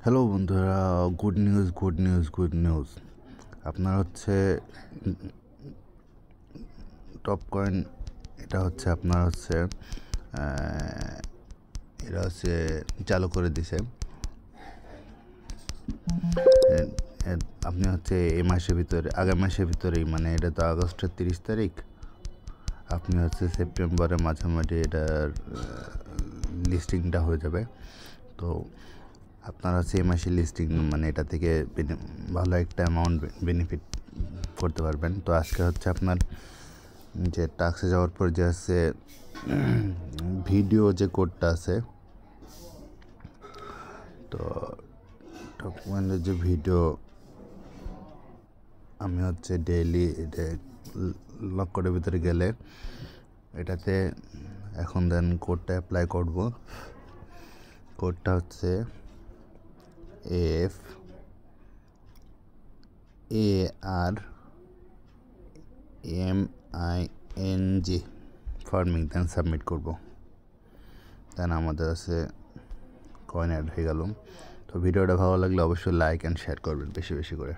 Hello বন্ধুরা, good news good news good news. আপনার হচ্ছে টপ কয়েন, এটা হচ্ছে আপনার হচ্ছে এটা হচ্ছে চালু করে দিছে। আপনি হচ্ছে এই মাসের ভিতরে, আগামী মাসের ভিতরেই, মানে এটা তো আগস্টের 30 তারিখ, আপনি হচ্ছে সেপ্টেম্বরের মাঝামাঝি এটার লিস্টিংটা হয়ে যাবে। তো আপনারা হচ্ছে এই মাসে লিস্টিং, মানে এটা থেকে ভালো একটা অ্যামাউন্ট বেনিফিট করতে পারবেন। তো আজকে হচ্ছে আপনার যে টাস্কে যাওয়ার পর যে আছে ভিডিও যে কোডটা আছে, তো ডকুমেন্টের যে ভিডিও আমি হচ্ছে ডেইলি এটা লক কোডের ভিতরে গেলে এটাতে এখন দেন কোডটা অ্যাপ্লাই করব। কোডটা হচ্ছে FARMING ফার্মিং, দেন সাবমিট করব। দেন আমাদের আছে কয়েন অ্যাড হয়ে গেল। তো ভিডিওটা ভালো লাগলে অবশ্যই লাইক অ্যান্ড শেয়ার করবেন বেশি বেশি করে।